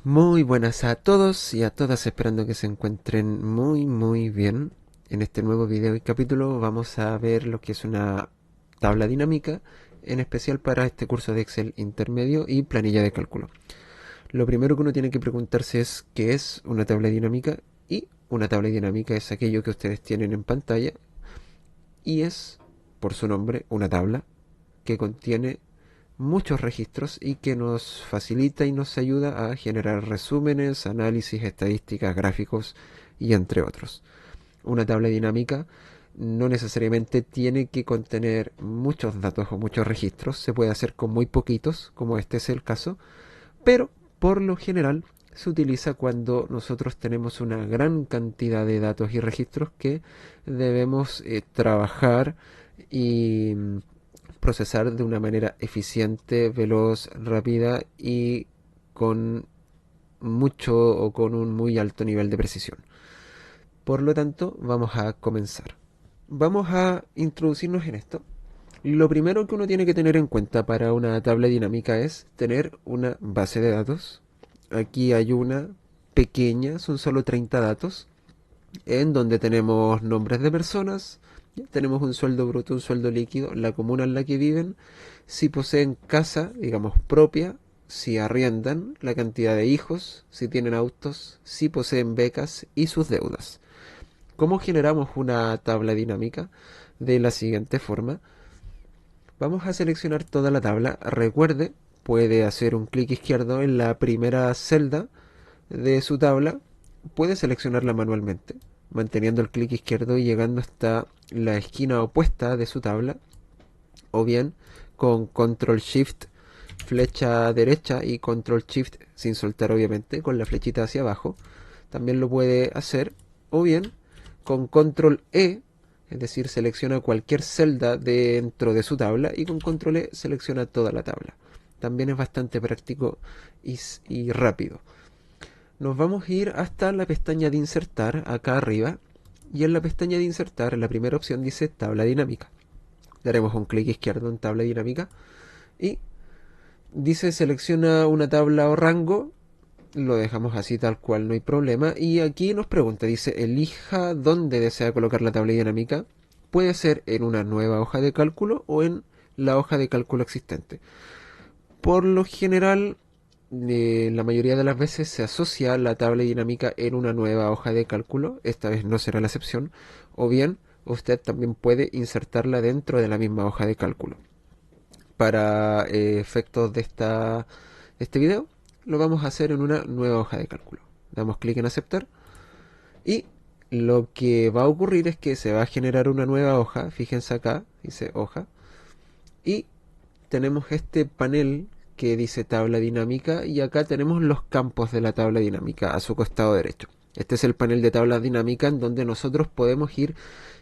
Muy buenas a todos y a todas, esperando que se encuentren muy bien. En este nuevo video y capítulo vamos a ver lo que es una tabla dinámica, en especial para este curso de Excel intermedio y planilla de cálculo. Lo primero que uno tiene que preguntarse es qué es una tabla dinámica, y una tabla dinámica es aquello que ustedes tienen en pantalla y es, por su nombre, una tabla que contiene muchos registros y que nos facilita y nos ayuda a generar resúmenes, análisis, estadísticas, gráficos y entre otros. Una tabla dinámica no necesariamente tiene que contener muchos datos o muchos registros, se puede hacer con muy poquitos, como este es el caso, pero por lo general se utiliza cuando nosotros tenemos una gran cantidad de datos y registros que debemos trabajar y procesar de una manera eficiente, veloz, rápida y con mucho o con un muy alto nivel de precisión. Por lo tanto, vamos a comenzar. Vamos a introducirnos en esto. Lo primero que uno tiene que tener en cuenta para una tabla dinámica es tener una base de datos. Aquí hay una pequeña, son solo 30 datos, en donde tenemos nombres de personas, tenemos un sueldo bruto, un sueldo líquido, la comuna en la que viven, si poseen casa, digamos, propia, si arriendan, la cantidad de hijos, si tienen autos, si poseen becas y sus deudas. ¿Cómo generamos una tabla dinámica? De la siguiente forma. Vamos a seleccionar toda la tabla. Recuerde, puede hacer un clic izquierdo en la primera celda de su tabla, puede seleccionarla manualmente, manteniendo el clic izquierdo y llegando hasta la esquina opuesta de su tabla, o bien con Control Shift flecha derecha y Control Shift sin soltar obviamente, con la flechita hacia abajo. También lo puede hacer, o bien con Control E, es decir, selecciona cualquier celda dentro de su tabla y con Control E selecciona toda la tabla. También es bastante práctico y rápido. Nos vamos a ir hasta la pestaña de insertar acá arriba, y en la pestaña de insertar la primera opción dice tabla dinámica. Daremos un clic izquierdo en tabla dinámica y dice selecciona una tabla o rango. Lo dejamos así tal cual, no hay problema. Y aquí nos pregunta, dice elija dónde desea colocar la tabla dinámica. Puede ser en una nueva hoja de cálculo o en la hoja de cálculo existente. Por lo general, la mayoría de las veces se asocia la tabla dinámica en una nueva hoja de cálculo, esta vez no será la excepción, o bien usted también puede insertarla dentro de la misma hoja de cálculo. Para efectos de este video, lo vamos a hacer en una nueva hoja de cálculo. Damos clic en aceptar y lo que va a ocurrir es que se va a generar una nueva hoja, fíjense acá, dice hoja, y tenemos este panel que dice tabla dinámica, y acá tenemos los campos de la tabla dinámica a su costado derecho. Este es el panel de tabla dinámica en donde nosotros podemos ir,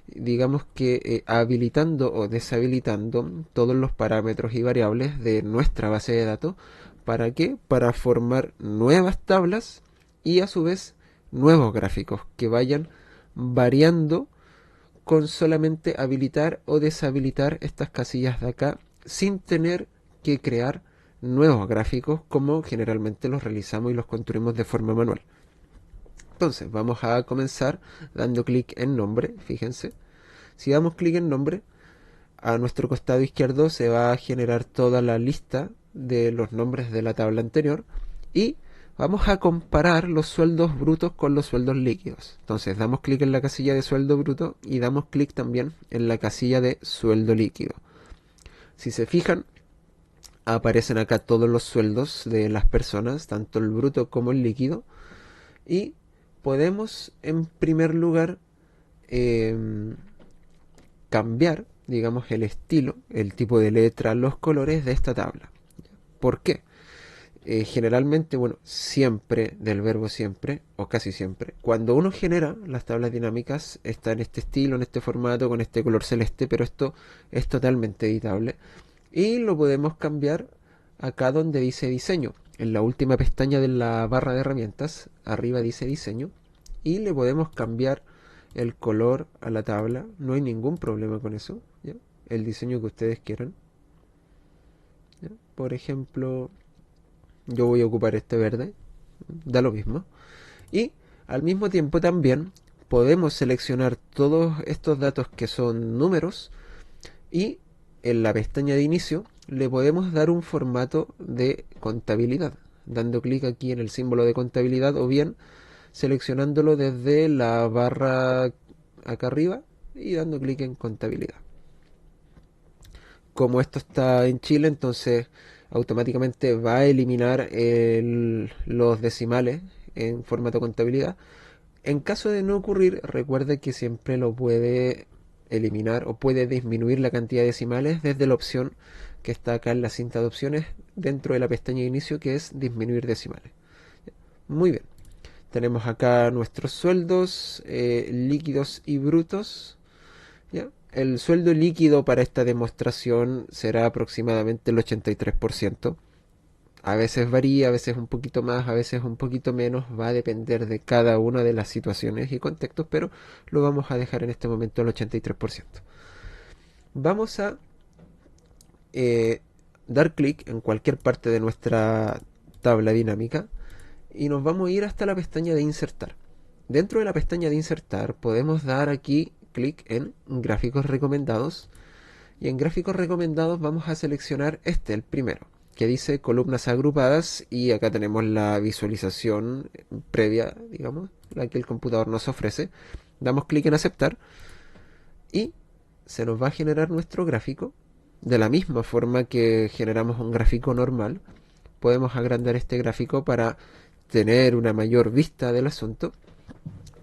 digamos que habilitando o deshabilitando todos los parámetros y variables de nuestra base de datos. ¿Para qué? Para formar nuevas tablas y a su vez nuevos gráficos que vayan variando con solamente habilitar o deshabilitar estas casillas de acá sin tener que crear nuevos gráficos como generalmente los realizamos y los construimos de forma manual. Entonces vamos a comenzar dando clic en nombre, fíjense. Si damos clic en nombre, a nuestro costado izquierdo se va a generar toda la lista de los nombres de la tabla anterior y vamos a comparar los sueldos brutos con los sueldos líquidos. Entonces damos clic en la casilla de sueldo bruto y damos clic también en la casilla de sueldo líquido. Si se fijan, aparecen acá todos los sueldos de las personas, tanto el bruto como el líquido, y podemos en primer lugar eh, cambiar, digamos, el estilo, el tipo de letra, los colores de esta tabla. ¿Por qué? Generalmente, bueno, siempre, del verbo siempre, o casi siempre, cuando uno genera las tablas dinámicas, está en este estilo, en este formato, con este color celeste, pero esto es totalmente editable. Y lo podemos cambiar acá donde dice diseño. En la última pestaña de la barra de herramientas, arriba dice diseño, y le podemos cambiar el color a la tabla. No hay ningún problema con eso, ¿ya? El diseño que ustedes quieran, ¿ya? Por ejemplo, yo voy a ocupar este verde, da lo mismo. Y al mismo tiempo también podemos seleccionar todos estos datos que son números y en la pestaña de inicio le podemos dar un formato de contabilidad, dando clic aquí en el símbolo de contabilidad o bien seleccionándolo desde la barra acá arriba y dando clic en contabilidad. Como esto está en Chile, entonces automáticamente va a eliminar los decimales en formato contabilidad. En caso de no ocurrir, recuerde que siempre lo puede eliminar o puede disminuir la cantidad de decimales desde la opción que está acá en la cinta de opciones dentro de la pestaña de inicio, que es disminuir decimales. Muy bien. Tenemos acá nuestros sueldos líquidos y brutos. ¿Ya? El sueldo líquido para esta demostración será aproximadamente el 83%. A veces varía, a veces un poquito más, a veces un poquito menos. Va a depender de cada una de las situaciones y contextos, pero lo vamos a dejar en este momento al 83%. Vamos a dar clic en cualquier parte de nuestra tabla dinámica y nos vamos a ir hasta la pestaña de insertar. Dentro de la pestaña de insertar podemos dar aquí clic en gráficos recomendados y en gráficos recomendados vamos a seleccionar el primero, que dice columnas agrupadas, y acá tenemos la visualización previa, digamos, la que el computador nos ofrece. Damos clic en aceptar y se nos va a generar nuestro gráfico. De la misma forma que generamos un gráfico normal, podemos agrandar este gráfico para tener una mayor vista del asunto.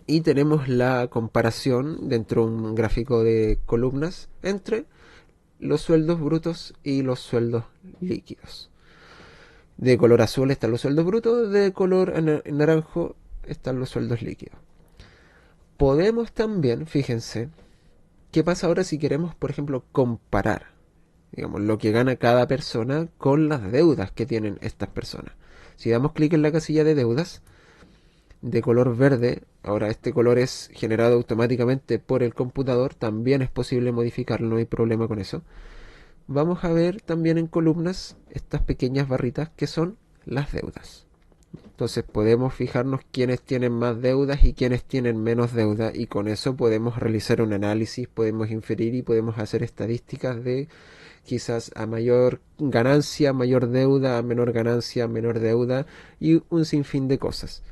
Y tenemos la comparación dentro de un gráfico de columnas entre los sueldos brutos y los sueldos líquidos. De color azul están los sueldos brutos, de color naranjo están los sueldos líquidos. Podemos también, fíjense, ¿qué pasa ahora si queremos, por ejemplo, comparar, digamos, lo que gana cada persona con las deudas que tienen estas personas? Si damos clic en la casilla de deudas, de color verde, ahora este color es generado automáticamente por el computador, también es posible modificarlo, no hay problema con eso. Vamos a ver también en columnas estas pequeñas barritas que son las deudas. Entonces podemos fijarnos quiénes tienen más deudas y quiénes tienen menos deuda, y con eso podemos realizar un análisis, podemos inferir y podemos hacer estadísticas de quizás a mayor ganancia, mayor deuda, a menor ganancia, menor deuda y un sinfín de cosas.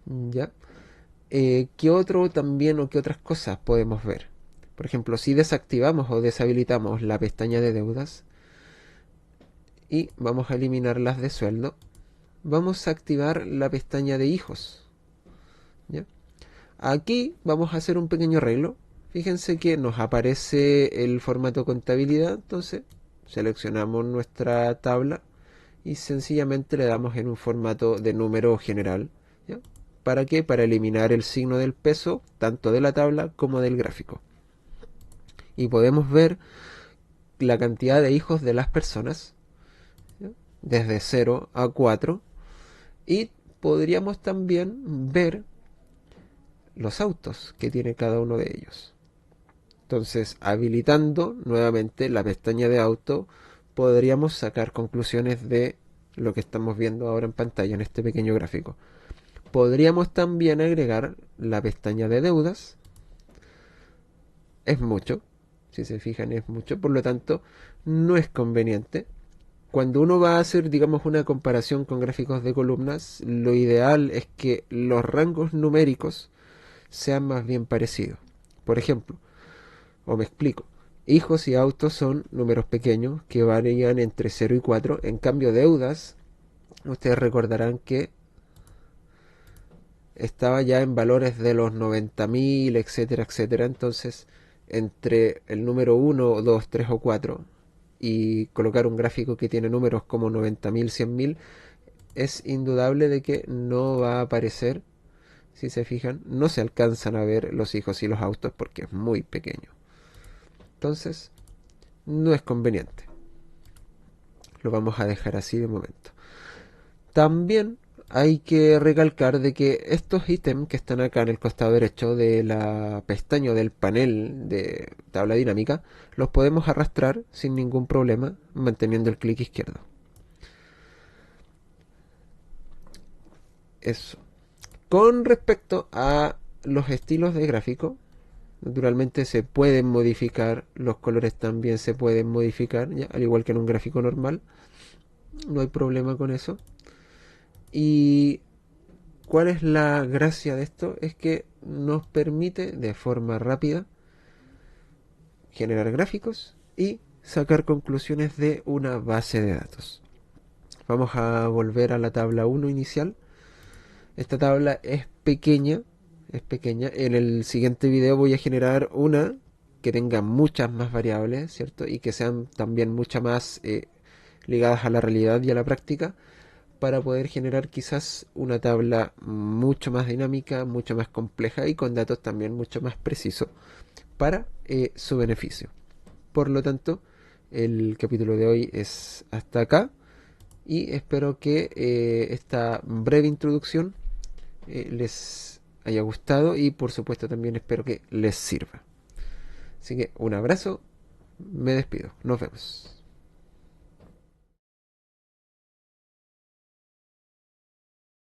¿Ya? ¿Qué otro también o qué otras cosas podemos ver? Por ejemplo, si desactivamos o deshabilitamos la pestaña de deudas y vamos a eliminar las de sueldo, vamos a activar la pestaña de hijos. ¿Ya? Aquí vamos a hacer un pequeño arreglo. Fíjense que nos aparece el formato contabilidad, entonces seleccionamos nuestra tabla y sencillamente le damos en un formato de número general. ¿Ya? ¿Para qué? Para eliminar el signo del peso, tanto de la tabla como del gráfico. Y podemos ver la cantidad de hijos de las personas, ¿ya? Desde 0 a 4. Y podríamos también ver los autos que tiene cada uno de ellos. Entonces, habilitando nuevamente la pestaña de auto, podríamos sacar conclusiones de lo que estamos viendo ahora en pantalla en este pequeño gráfico. Podríamos también agregar la pestaña de deudas. Es mucho, si se fijan es mucho, por lo tanto no es conveniente. Cuando uno va a hacer, digamos, una comparación con gráficos de columnas, lo ideal es que los rangos numéricos sean más bien parecidos. Por ejemplo, o me explico, hijos y autos son números pequeños que varían entre 0 y 4. En cambio, deudas, ustedes recordarán que estaba ya en valores de los 90.000, etcétera, etcétera. Entonces, entre el número 1, 2, 3 o 4 y colocar un gráfico que tiene números como 90.000, 100.000, es indudable de que no va a aparecer. Si se fijan, no se alcanzan a ver los hijos y los autos porque es muy pequeño. Entonces, no es conveniente. Lo vamos a dejar así de momento. También hay que recalcar de que estos ítems que están acá en el costado derecho de la pestaña del panel de tabla dinámica los podemos arrastrar sin ningún problema manteniendo el clic izquierdo. eso. Con respecto a los estilos de gráfico, naturalmente se pueden modificar, los colores también se pueden modificar, ¿ya? Al igual que en un gráfico normal, no hay problema con eso. ¿Y cuál es la gracia de esto? Es que nos permite de forma rápida generar gráficos y sacar conclusiones de una base de datos. Vamos a volver a la tabla 1 inicial. Esta tabla es pequeña, es pequeña. En el siguiente video voy a generar una que tenga muchas más variables, ¿cierto? Y que sean también muchas más ligadas a la realidad y a la práctica, para poder generar quizás una tabla mucho más dinámica, mucho más compleja y con datos también mucho más precisos para su beneficio. Por lo tanto, el capítulo de hoy es hasta acá y espero que esta breve introducción les haya gustado y por supuesto también espero que les sirva. Así que un abrazo, me despido, nos vemos.